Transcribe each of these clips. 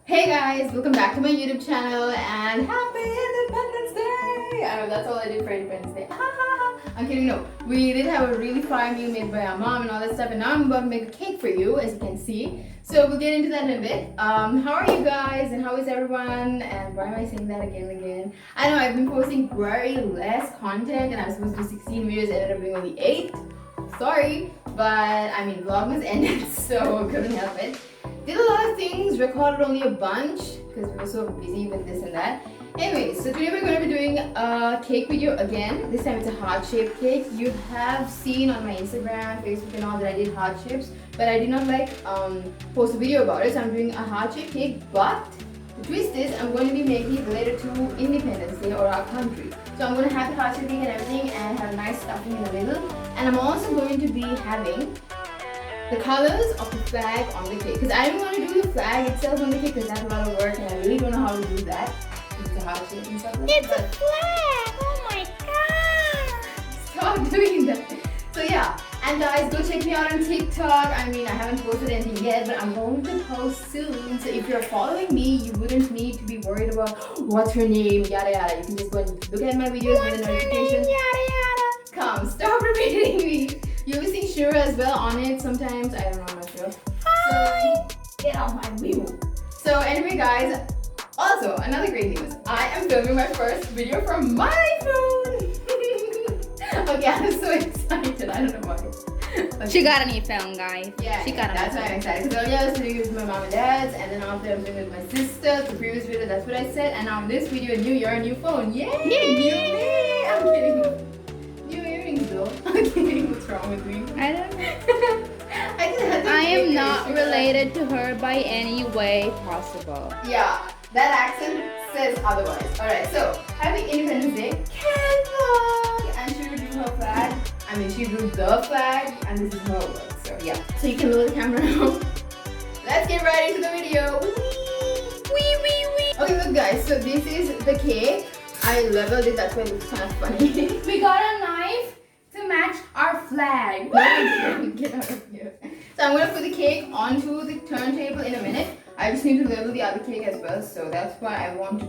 Hey guys, welcome back to my YouTube channel and happy Independence Day! I know that's all I did for Independence Day. I'm kidding, no. We did have a really fire meal made by our mom and all that stuff, and now I'm about to make a cake for you, as you can see. So we'll get into that in a bit. How are you guys and how is everyone? And why am I saying that again and again? I know I've been posting very less content and I was supposed to do 16 videos, ended up doing only 8. Sorry, but I mean Vlogmas ended, so couldn't help it. Did a lot of things, recorded only a bunch because we were so busy with this and that. Anyways, so today we're going to be doing a cake video again. This time it's a heart-shaped cake. You have seen on my Instagram, Facebook and all that I did heart shapes, but I did not post a video about it. So I'm doing a heart-shaped cake, but the twist is I'm going to be making it related to Independence Day or our country. So I'm going to have the heart-shaped cake and everything and have nice stuffing in the middle. And I'm also going to be having the colors of the flag on the cake, because I don't want to do the flag itself on the cake because that's a lot of work and I really don't know how to do that. It's a heart shape and stuff like it's that. It's a flag! Oh my god! Stop doing that. So yeah, and guys, go check me out on TikTok. I mean, I haven't posted anything yet, but I'm going to post soon. So if you're following me, you wouldn't need to be worried about what's her name, yada yada. You can just go and look at my videos with the notifications. Yada yada. Come, stop repeating me. You'll be seeing Shiru as well on it sometimes. I don't know, I'm not sure. Hi! So, get off my view. So anyway guys, also another great news. I am filming my first video from my phone. Okay, I'm so excited. I don't know why. Okay. She got a new phone, guys. Yeah, she got that's why I'm excited. Because earlier I was doing it with my mom and dad's, and then after I was doing it with my sister. The previous video, that's what I said. And now in this video, new year, new phone. Yay! Yay! New me! I'm kidding. New earrings though. I'm kidding. What's wrong with me? I don't know. I am not related to her by any way possible. Yeah, that accent says otherwise. Alright, so happy Independence Day. Can vlog! And she will do her flag. I mean, she drew the flag, and this is her work. So yeah. So you can lower the camera now. Let's get right into the video. Wee. Okay, look guys. So this is the cake. I leveled it. That's why it looks kind of funny. We got a knife to match our flag. Get out of here. So I'm gonna put the cake onto the turntable in a minute. I just need to level the other cake as well, so that's why I want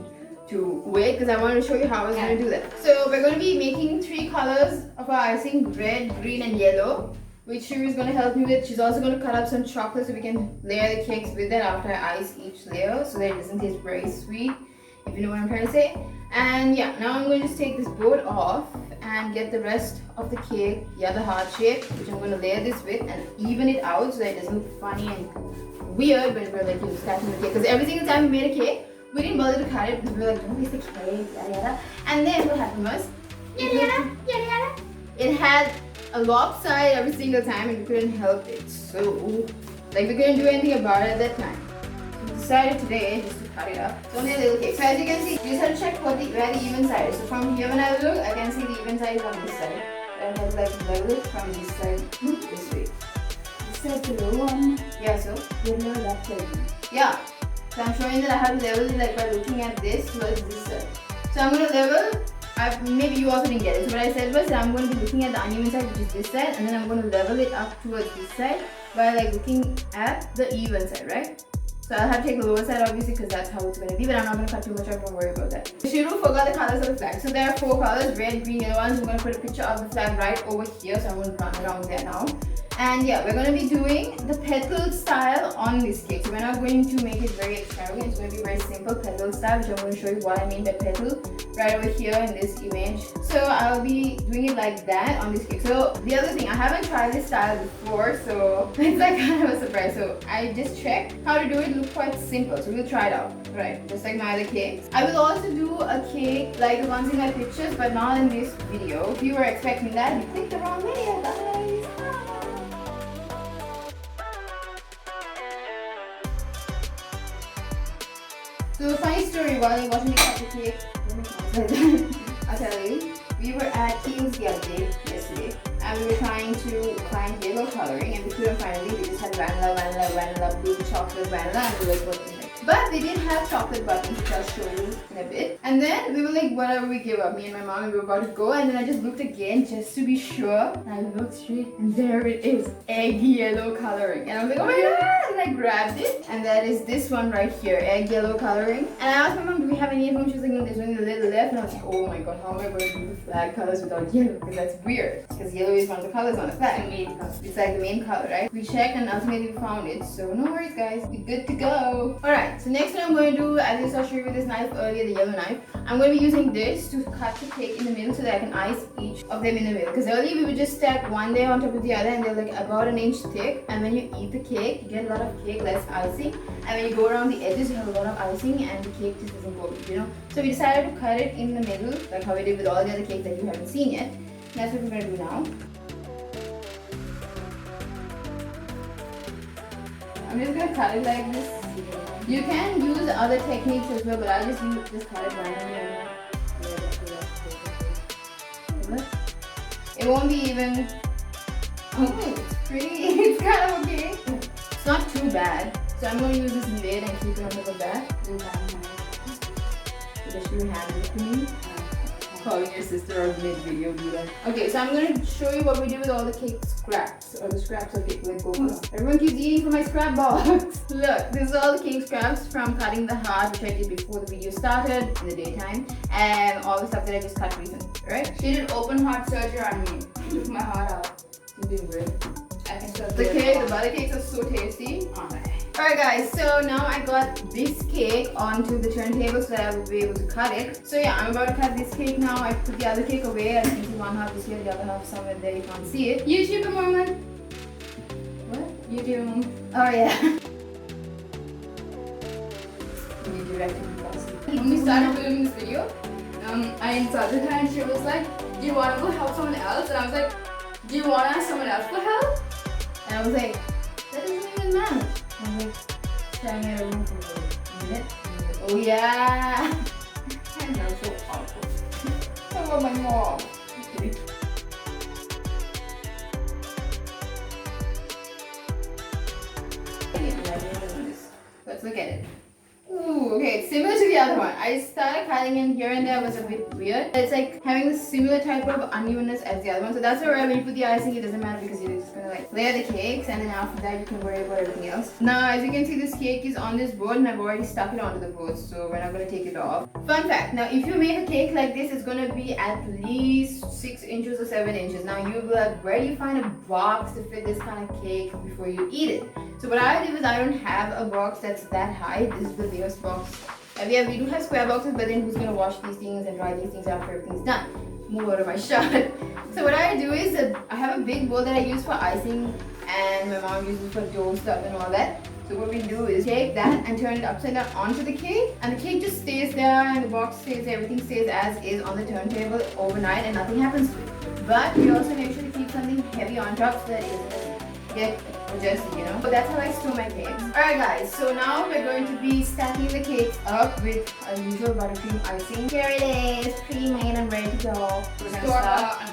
to wait, because I wanted to show you how I was gonna do that. So we're gonna be making 3 colors of our icing: red, green, and yellow, which Shiru is gonna help me with. She's also gonna cut up some chocolate so we can layer the cakes with it after I ice each layer, so that it doesn't taste very sweet, if you know what I'm trying to say. And yeah, now I'm going to just take this board off and get the rest of the cake, the heart shape, which I'm going to layer this with and even it out so that it doesn't look funny and weird when we're like stacking the cake. Because every single time we made a cake, we didn't bother to cut it because we were like, don't waste the cake, yada yada. And then what happened was, it had a lopside every single time and we couldn't help it. So, like, we couldn't do anything about it at that time. So we decided today just to cut it up. It's only a little cake. So as you can see, you just have to check where the even side is. So from here when I look, I can see the even side is on this side. And I have to like level it from this side this way. This side to the one. Yeah, so you level that side. Yeah. So I'm showing that I have to level it like by looking at this towards this side. So I'm gonna level. Maybe you also didn't get it. So what I said was that I'm going to be looking at the uneven side, which is this side, and then I'm going to level it up towards this side by like looking at the even side, right? So I'll have to take the lower side obviously because that's how it's going to be, but I'm not going to cut too much off, don't worry about that. Shiru forgot the colors of the flag. So there are 4 colors, red, green, yellow ones. I'm going to put a picture of the flag right over here, so I'm going to run around there now. And yeah, we're going to be doing the petal style on this cake. So we're not going to make it very extravagant. It's going to be very simple petal style, which I'm going to show you what I mean by petal right over here in this image. So I'll be doing it like that on this cake. So the other thing, I haven't tried this style before, so it's like kind of a surprise. So I just checked how to do it. Look quite simple, so we'll try it out. Right, just like my other cakes. I will also do a cake like the ones in my pictures, but not in this video. If you were expecting that, you clicked the wrong video, guys. So funny story, while you're watching me cut the cake, I'll tell you, we were at King's the other day, yesterday, and we were trying to find yellow coloring and we couldn't find anything. We just had vanilla, blue chocolate, vanilla, and we were like, what the heck? But but they did have chocolate buttons, which I'll show you in a bit. And then we were like, whatever, we gave up. Me and my mom, and we were about to go. And then I just looked again just to be sure. And I looked straight, and there it is, egg yellow coloring. And I was like, oh my god! And I grabbed it, and that is this one right here, egg yellow coloring. And I asked my mom, do we have any at home? She was like, no, there's only a little left. And I was like, oh my god, how am I going to do the flag colors without yellow? Because that's weird. Because yellow is one of the colors on the flag. The main color. It's like the main color, right? We checked and ultimately we found it. So no worries, guys. We're good to go. Alright, so next thing I'm going to do, as I saw Shiru with this knife earlier, the yellow knife, I'm going to be using this to cut the cake in the middle so that I can ice each of them in the middle. Because earlier we would just stack one layer on top of the other and they're like about an inch thick. And when you eat the cake, you get a lot of cake, less icing. And when you go around the edges, you have a lot of icing and the cake just doesn't go good, you know. So we decided to cut it in the middle, like how we did with all the other cakes that you haven't seen yet. And that's what we're going to do now. I'm just gonna cut it like this. You can use other techniques as well, but I just cut it randomly. It won't be even. Oh, it's pretty. It's kind of okay. It's not too bad. So I'm gonna use this lid and keep it on top of that. So that you hand it to me. Calling your sister on mid-video viewer. Okay, so I'm going to show you what we did with all the cake scraps, or the scraps of cake with GoPro. Everyone keeps eating from my scrap box. Look, this is all the cake scraps from cutting the heart, which I did before the video started in the daytime, and all the stuff that I just cut recently, right? She did open heart surgery on me. She took my heart out. You're doing great. I can still The cake, the butter cakes are so tasty. Alright guys, so now I got this cake onto the turntable so that I will be able to cut it. So yeah, I'm about to cut this cake now. I put the other cake away. I think one half is here, the other half somewhere there. You can't see it. YouTube moment. What? YouTube moment. Oh yeah. You directed me. When we started filming this video, I insulted her and she was like, do you want to go help someone else? And I was like, do you want to ask someone else for help? And I was like, that doesn't even matter. I'm like, staring at a room for a minute. Oh yeah! I'm not so awful. How about my mom? Okay. Let's look at it. Ooh, okay, it's similar to the other one. I started cutting in here and there was a bit weird. It's like having the similar type of unevenness as the other one. So that's why when you put the icing, it doesn't matter because you're just gonna like layer the cakes and then after that you can worry about everything else. Now, as you can see, this cake is on this board and I've already stuck it onto the board, so we're not gonna take it off. Fun fact, now if you make a cake like this, it's gonna be at least 6 inches or 7 inches. Now you'll be like, where do you find a box to fit this kind of cake before you eat it? So what I do is I don't have a box that's that high. This is the biggest box. Yeah, we do have square boxes, but then who's gonna wash these things and dry these things after everything's done? Move out of my shot. So what I do is I have a big bowl that I use for icing and my mom uses for dough stuff and all that. So what we do is take that and turn it upside down onto the cake, and the cake just stays there and the box stays there, everything stays as is on the turntable overnight and nothing happens to it. But we also make sure to keep something heavy on top so that it doesn't get adjusted, you know. So that's how I store my cakes. Alright guys, so now we're going to be stacking the cakes up with our usual buttercream icing. Here it is, pre-made and ready to go. We're gonna start.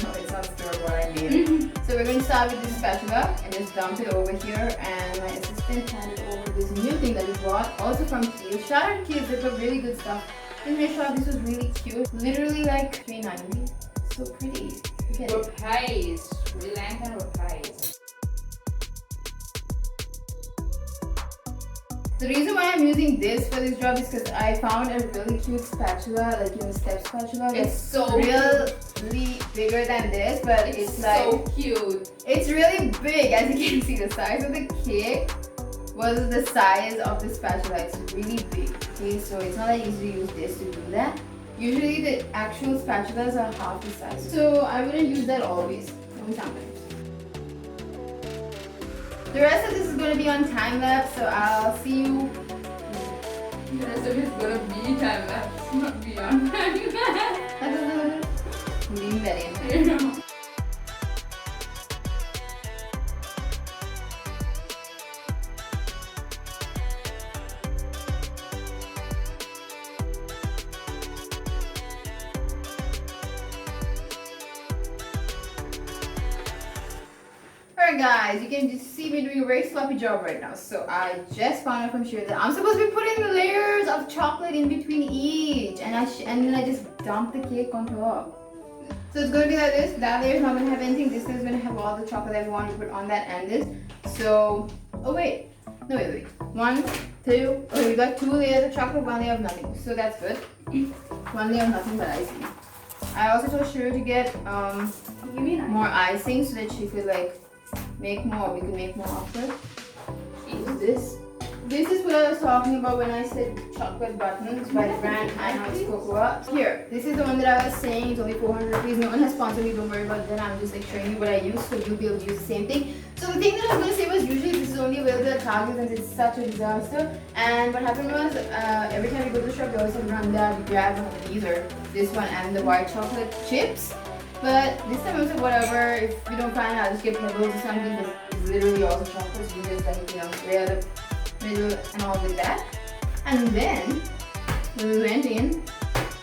No, it's not store-bought, I made it. So we're going to start with this spatula and just dump it over here, and my assistant handed over this new thing that we bought, also from Kiev. Shout out to Kiev, they got really good stuff. In my shop, this was really cute. Literally like $3.90. So pretty. Look at it. Reprise. Lankan reprise. The reason why I'm using this for this job is because I found a really cute spatula, like step spatula. It's so really bigger than this, but it's like so cute. It's really big, as you can see. The size of the cake was the size of the spatula. It's really big. Okay, so it's not that easy to use this to do that. Usually the actual spatulas are half the size, so I wouldn't use that always. Only sometimes. The rest of this is going to be on time lapse, so I'll see you. The rest of it is gonna be time lapse, not be on time lapse. Leave that in. Alright Alright guys, you can just see me doing a very sloppy job right now. So I just found out from Shiru that I'm supposed to be putting the layers of chocolate in between each, and then I just dump the cake on top. So it's going to be like this. That layer is not going to have anything. This is going to have all the chocolate that we want to put on that and this. So, oh wait. No, wait. 1, 2. Okay, we got 2 layers of chocolate, 1 layer of nothing. So that's good. 1 layer of nothing but icing. I also told Shiru to get more icing so that she could like make more. We could make more after. Use this. This is what I was talking about when I said chocolate buttons by the brand Ice Cocoa. Here, this is the one that I was saying. It's only 400 rupees. No one has sponsored me. Don't worry about that. I'm just like showing you what I use so you'll be able to use the same thing. So the thing that I was going to say was usually this is only available at Target since it's such a disaster. And what happened was every time you go to the shop, you always have to run there to grab one of these or this one and the white chocolate chips. But this time I was like, whatever. If you don't find it, I'll just get pebbles or something. Because it's literally all the chocolate. So you just like, you know, wear the middle and all with that. And then when we went in,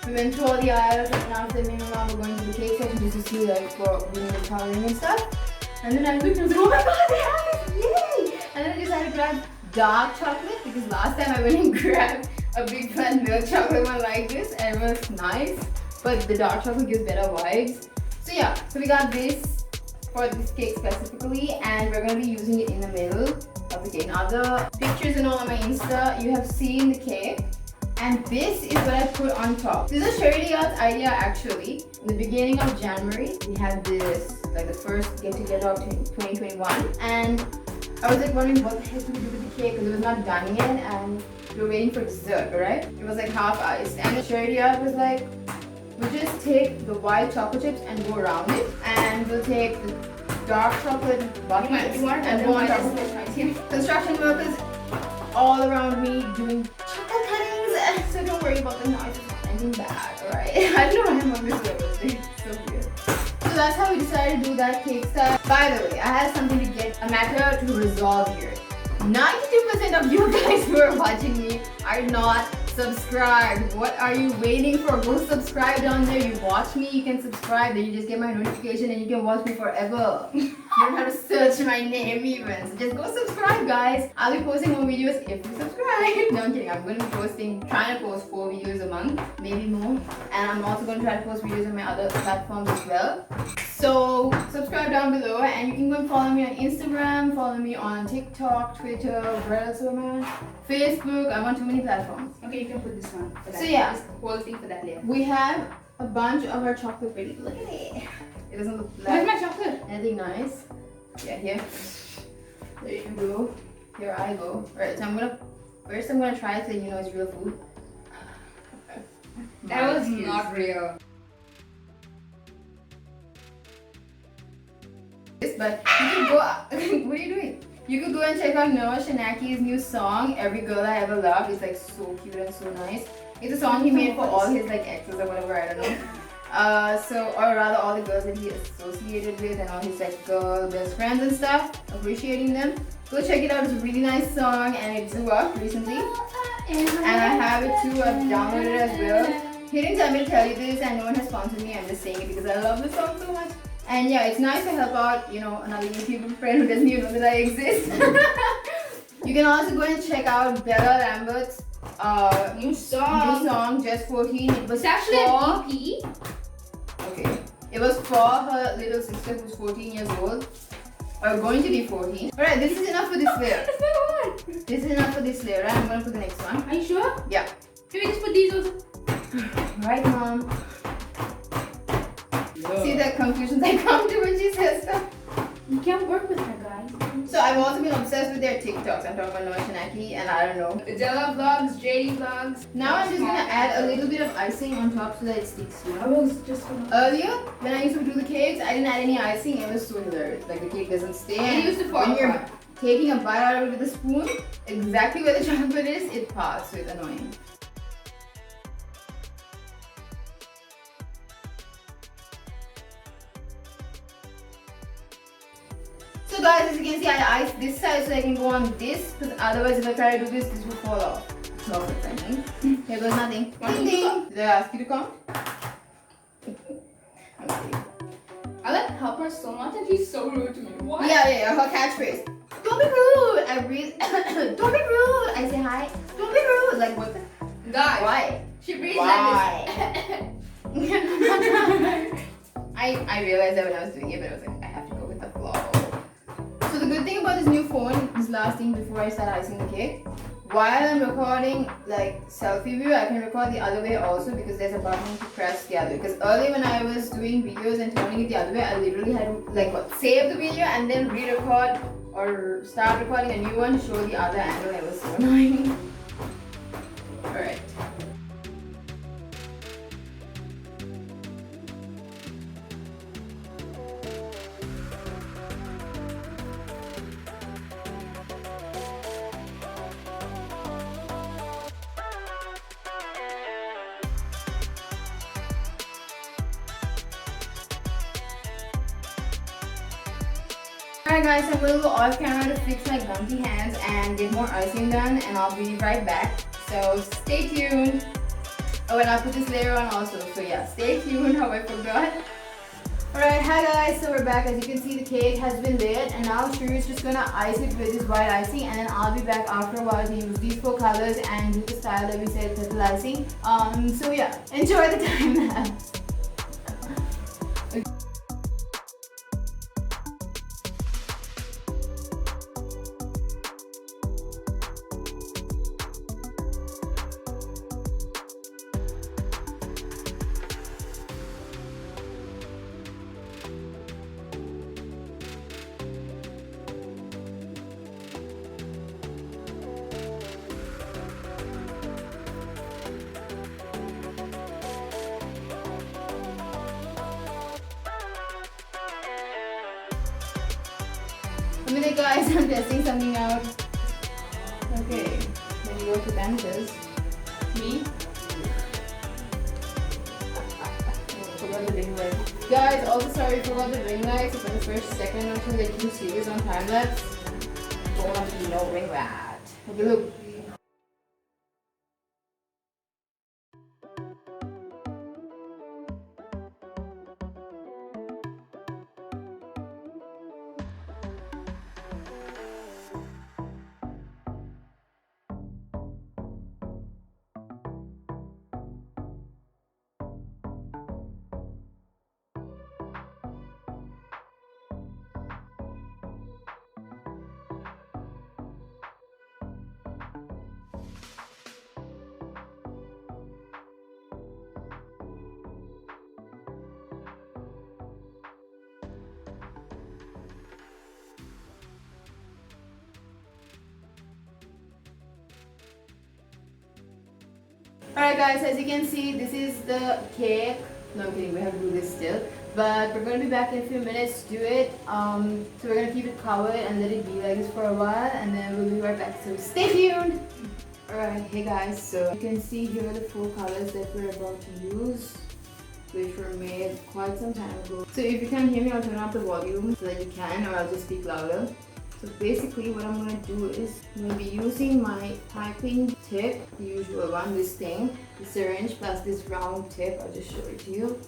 we went through all the aisles and after me and my mom were going to the cake section just to see like for doing the coloring and stuff. And then I looked and I was like, oh my god, they have it! Yay! And then I decided to grab dark chocolate because last time I went and grabbed a big fat milk chocolate one like this and it was nice. But the dark chocolate gives better vibes. So yeah, so we got this for this cake specifically and we're going to be using it in the middle of the cake. Now the pictures and all on my Insta, you have seen the cake. And this is what I put on top. This is Shari's idea actually. In the beginning of January, we had this, like the first get together of 2021. And I was like wondering what the heck do we do with the cake because it was not done yet and we were waiting for dessert, right? It was like half iced. And Shari was like, we'll just take the white chocolate chips and go around it. And we'll take the dark chocolate buttons and go on top of it. Construction workers all around me doing chocolate cuttings. So don't worry about the noise, it's not anything bad, alright? I don't know why I'm on this level today, it's so weird. So that's how we decided to do that cake style. By the way, I had something to get a matter to resolve here. 92% of you guys who are watching me are not subscribed. What are you waiting for? Go subscribe down there. You watch me, you can subscribe, then you just get my notification and you can watch me forever. You don't have to search my name even. So just go subscribe, guys. I'll be posting more videos if you subscribe. No, I'm kidding. I'm going to be trying to post 4 videos a month, maybe more. And I'm also going to try to post videos on my other platforms as well. So subscribe down below and you can go and follow me on Instagram, follow me on TikTok, Twitter, where else am I on? Facebook. I'm on too many platforms. Okay, you can put this one for that. So yeah, this whole thing for that layer. we have a bunch of our chocolate ready. Look at it. It doesn't look Where's like my chocolate? anything nice. Yeah, here. There you go. Here I go. Alright, so I'm gonna try it so you know it's real food. That was not real. But you could go. What are you doing? You could go and check out Schnacky's new song, Every Girl I Ever Loved. It's like so cute and so nice. It's a song he made for all his like exes or whatever, I don't know. Or rather all the girls that he associated with and all his like girl best friends and stuff, appreciating them. Go check it out, it's a really nice song and it blew up recently. And I have it too, I've downloaded it as well. He didn't tell me to tell you this and no one has sponsored me, I'm just saying it because I love the song so much. And yeah, it's nice to help out, you know, another YouTuber friend who doesn't even know that I exist. You can also go and check out Bella Lambert's New song, Just 14. It was it's actually for, an EP. okay. It was for her little sister who's 14 years old. Or going to be 14. Alright, this is enough for this layer. That's not one. This is enough for this layer, right? I'm gonna put the next one. Are you sure? Yeah. Can we just put these also? Right, Mom. Yeah. See the conclusions I come to when she says stuff? You can't work with her, guys. So I've also been obsessed with their TikToks. I'm talking about Schnacky and I don't know. Della vlogs, JD vlogs. Now I'm just gonna add a little bit of icing on top so that it sticks to I was just gonna... Earlier, when I used to do the cakes, I didn't add any icing. It was so hilarious. Like the cake doesn't stay. It used to fall when you're apart. taking a bite out of it with a spoon, exactly where the chocolate is, it parts. So it's annoying. So guys, as you can see, I iced this side so I can go on this, because otherwise if I try to do this, this will fall off. Chocolate timing. Here goes nothing. Ding ding. Did I ask you to come? Okay. I like help her so much and she's so rude to me. Why? Yeah. Her catchphrase. Don't be rude. I breathe. Don't be rude. I say hi. Don't be rude. Like what the? Guys. Why? She breathes Why? like this. I realized that when I was doing it, but I was like, I have to go with the flow. So the good thing about this new phone, this last thing before I start icing the cake, while I'm recording like selfie view, I can record the other way also because there's a button to press the other way. Because earlier when I was doing videos and turning it the other way, I literally had to like save the video and then re-record or start recording a new one to show the other angle. It was so annoying. Alright. Alright guys, I'm going to go off camera to fix my gumpy hands and get more icing done, and I'll be right back. So stay tuned. Oh, and I'll put this layer on also. So yeah, stay tuned. How I forgot. Alright, hi guys. So we're back. As you can see, the cake has been lit, and now Shiru is just gonna ice it with this white icing, and then I'll be back after a while to use these 4 colors and do the style that we said, purple icing. So yeah, enjoy the time lapse. A minute guys, I'm testing something out. Okay, then you go to Lankan. Me? Forgot the ring light. Guys, also sorry, forgot the ring light. So for the first second or two that you see this on time lapse, don't want to be no ring light. Okay, look. Alright guys, as you can see, this is the cake. No, I'm kidding, we have to do this still. But we're going to be back in a few minutes to do it. So we're going to keep it covered and let it be like this for a while, and then we'll be right back. So stay tuned! Alright, hey guys, so you can see here are the 4 colors that we're about to use, which were made quite some time ago. So if you can't hear me, I'll turn up the volume so that you can, or I'll just speak louder. So basically what I'm going to do is I'm going to be using my piping tip, the usual one, this thing, the syringe plus this round tip. I'll just show it to you.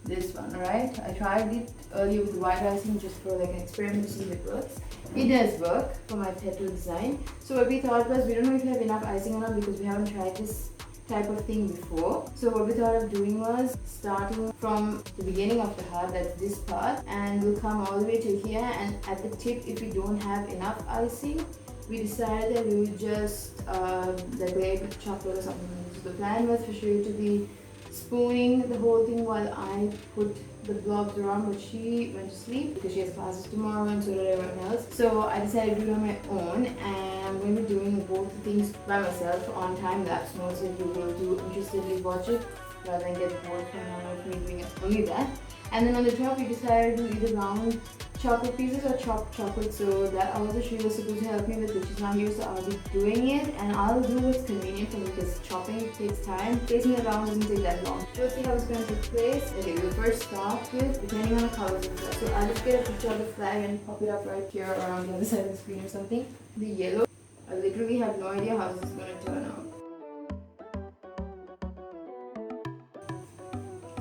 This one, right? I tried it earlier with white icing just for like an experiment to see if it works. It does work for my tattoo design. So what we thought was, we don't know if we have enough icing or not because we haven't tried this type of thing before. So what we thought of doing was starting from the beginning of the heart, that's this part, and we'll come all the way to here, and at the tip, if we don't have enough icing, we decided that we would just like lay it with chocolate or something. So the plan was for Shiru to be spooning the whole thing while I put the blobs around, but she went to sleep because she has classes tomorrow and so did everyone else. So I decided to do it on my own, and I'm going to be doing both the things by myself on time lapse mode, so you will do interestedly watch it rather than get bored from me doing it only that. And then on the top we decided to do either round chocolate pieces or chopped chocolate, so that also she was supposed to help me with, but she's not here, so I'll be doing it, and I'll do what's convenient for me because chopping takes time. Placing it around doesn't take that long. We'll see how it's going to take place. Okay, we'll first start with depending on the colors of that. So I'll just get a picture of the flag and pop it up right here or on the other side of the screen or something. The yellow, I literally have no idea how this is going to turn out.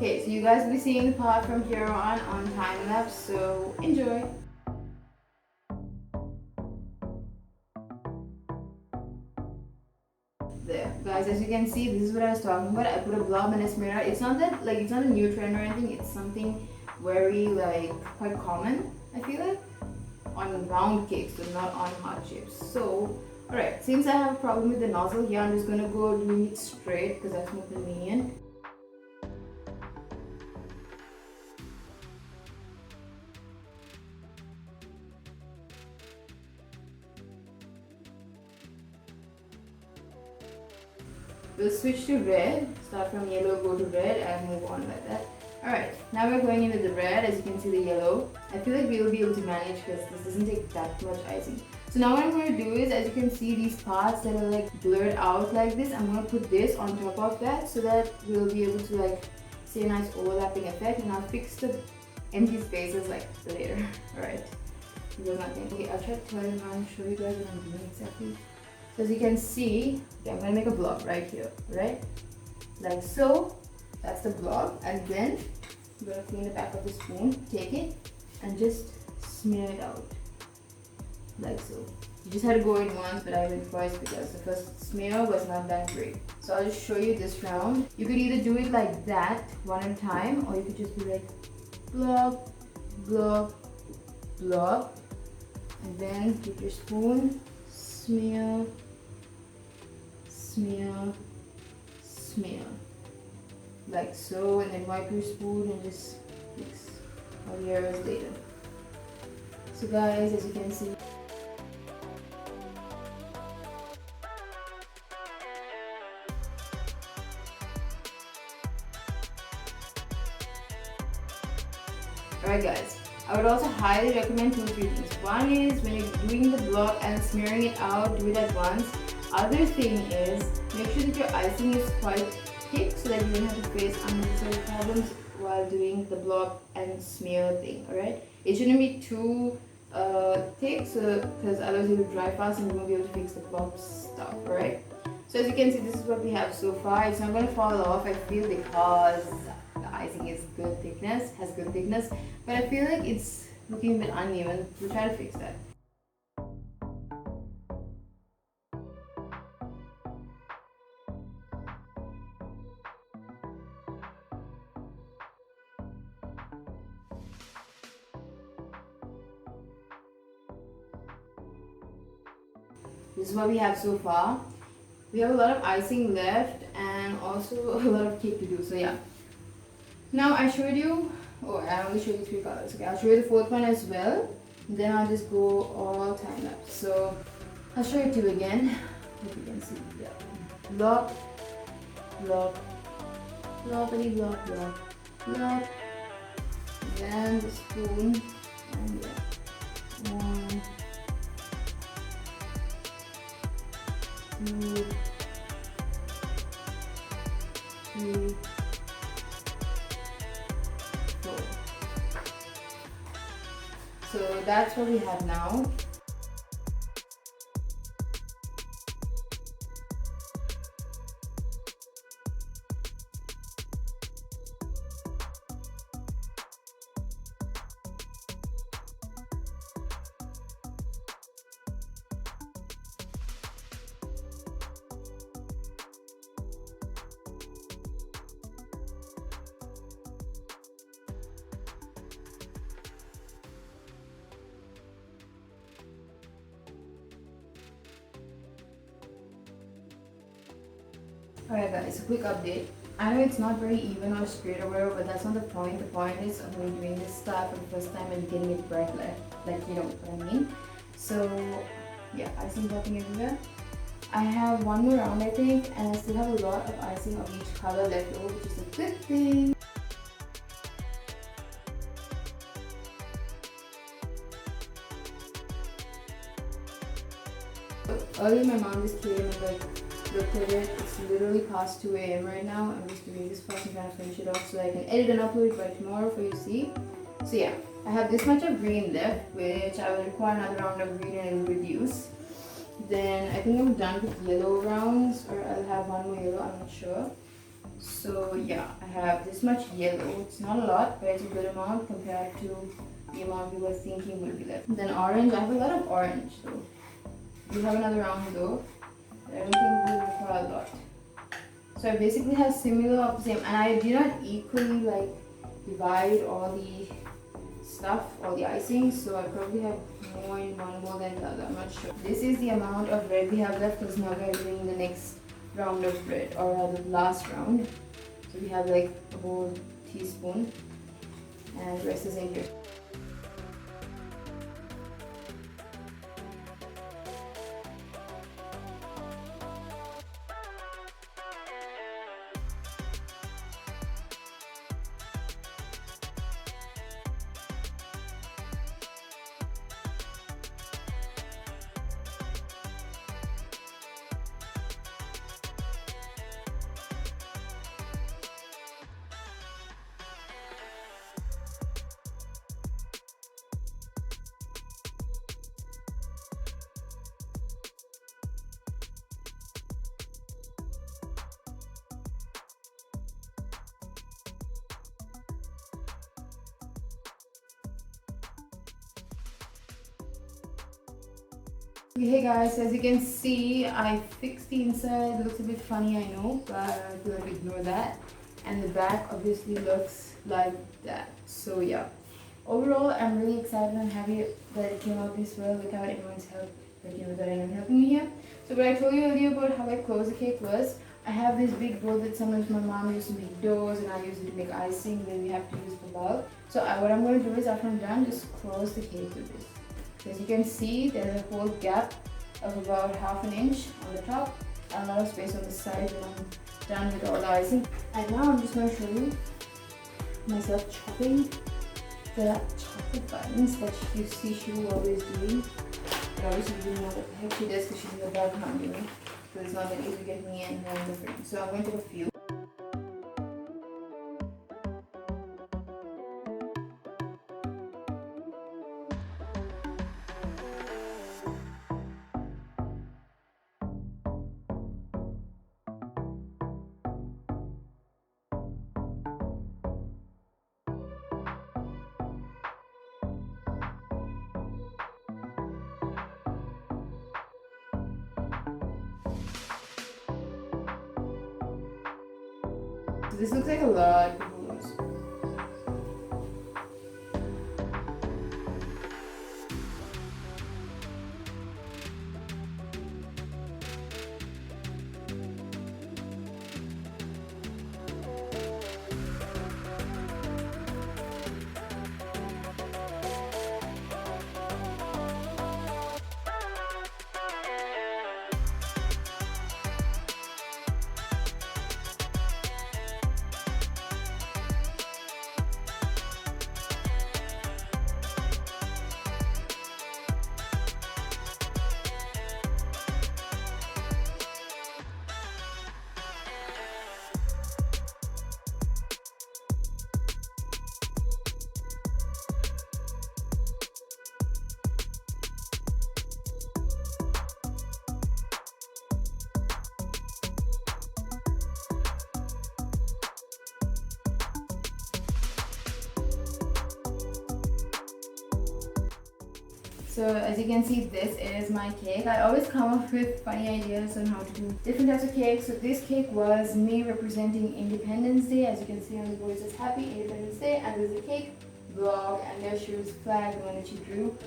Okay, so you guys will be seeing the part from here on time lapse, so enjoy. There, guys, as you can see, this is what I was talking about. I put a blob and a smear. It's not that like it's not a new trend or anything. It's something very like quite common, I feel like, on round cakes, but not on heart shapes. So, alright, since I have a problem with the nozzle here, I'm just gonna go doing it straight because that's more convenient. We'll switch to red, start from yellow, go to red, and move on like that. Alright, now we're going in with the red. As you can see, the yellow. I feel like we'll be able to manage because this doesn't take that much icing. So now what I'm going to do is, as you can see, these parts that are like blurred out like this, I'm going to put this on top of that so that we'll be able to like see a nice overlapping effect, and I'll fix the empty spaces like later. Alright, there's nothing. Okay, I'll try to turn it around and show you guys what I'm doing exactly. So as you can see, okay, I'm going to make a blob right here, right? Like so. That's the blob, and then I'm going to clean the back of the spoon, take it, and just smear it out. Like so. You just had to go in once, but I went twice because the first smear was not that great. So I'll just show you this round. You could either do it like that, one at a time, or you could just be like blob, blob, blob, and then take your spoon, smear, smear, smear. Like so, and then wipe your spoon and just mix all the areas later. So guys, as you can see, alright guys, I would also highly recommend 2-3 things. One is when you're doing the blob and smearing it out, do it at once. Other thing is, make sure that your icing is quite thick so that you don't have to face unnecessary problems while doing the blob and smear thing, alright? It shouldn't be too thick, so because otherwise it will dry fast and you won't be able to fix the blob stuff, alright? So as you can see, this is what we have so far. It's not going to fall off, I feel, because the icing is good thickness, has good thickness, but I feel like it's looking a bit uneven. We'll try to fix that. This is what we have so far. We have a lot of icing left and also a lot of cake to do, so yeah. Now I showed you, I only showed you 3 colors. Okay, I'll show you the 4th one as well. Then I'll just go all time lapse. So I'll show it to you again. Hope you can see. Yeah. Blob, blob, blobbity blob, blob, blob. Then the spoon, and yeah. 1, 2, 3, 4. So that's what we have now. Alright guys, a quick update. I know it's not very even or straight or whatever, but that's not the point. The point is when you're doing this stuff for the first time and getting it bright, like you know what I mean. So yeah, icing dropping everywhere. I have one more round I think, and I still have a lot of icing of each color left over, which is a good thing. Earlier my mom just came and like looked at it. It's literally past 2 AM right now. I'm just doing this fast and trying to finish it off so I can edit and upload it by tomorrow for you to see. So yeah, I have this much of green left, which I will require another round of green and it will reduce. Then I think I'm done with yellow rounds, or I'll have one more yellow, I'm not sure. So yeah, I have this much yellow. It's not a lot, but it's a good amount compared to the amount we were thinking would be left. Then orange, I have a lot of orange. So we have another round though. I don't think we require a lot. So I basically have similar of the same, and I did not equally like divide all the stuff, all the icing. So I probably have more in one more than the other. I'm not sure. This is the amount of bread we have left because now we are doing the next round of bread, or rather the last round. So we have like a whole teaspoon, and the rest is in here. Hey guys, as you can see, I fixed the inside. It looks a bit funny, I know, but I feel like ignore that. And the back obviously looks like that. So yeah, overall, I'm really excited and happy that it came out this well without anyone's help, like without anyone helping me here. So what I told you earlier about how I closed the cake was, I have this big bowl that sometimes my mom used to make doughs and I use it to make icing. Then we have to use the bulb. So what I'm going to do is after I'm done, just close the cake with this. As you can see, there's a whole gap of about half an inch on the top and a lot of space on the side when I'm done with all the icing. And now I'm just going to show you myself chopping the chocolate buttons that you see Shiru always doing. But obviously you know what the heck she does because she's in the background, you know. So it's not that easy to get me and her in the frame. So I'm going to take a few. So this looks like a lot of balloons. So as you can see, this is my cake. I always come up with funny ideas on how to do different types of cakes. So this cake was me representing Independence Day. As you can see on the board, it says Happy Independence Day, and there's a cake vlog, and there's Shiru's flag, the one that she drew.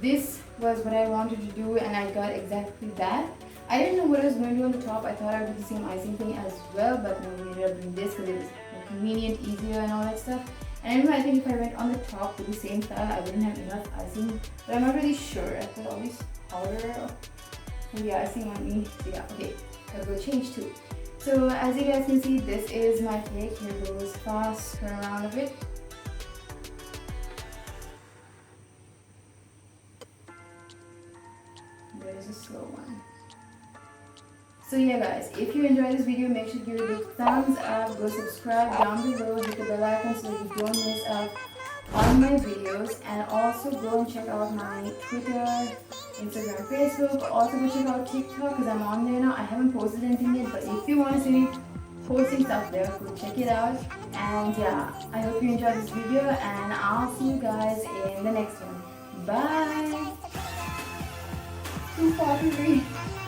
This was what I wanted to do, and I got exactly that. I didn't know what I was going to do on the top. I thought I would do the same icing thing as well, but no, we ended up doing this because it was more convenient, easier, and all that stuff. And I think if I went on the top with the same style, I wouldn't have enough icing. But I'm not really sure. I put all this powder and the icing on me. So yeah, okay, that will change too. So as you guys can see, this is my cake. Here goes fast, turn around a bit. There is a slow one. So yeah guys, if you enjoyed this video, make sure to give it a big thumbs up, go subscribe down below, hit the bell icon so you don't miss out on my videos, and also go and check out my Twitter, Instagram, Facebook. Also go check out TikTok because I'm on there now. I haven't posted anything yet, but if you want to see me posting stuff there, go check it out. And yeah, I hope you enjoyed this video, and I'll see you guys in the next one. Bye. 2:43.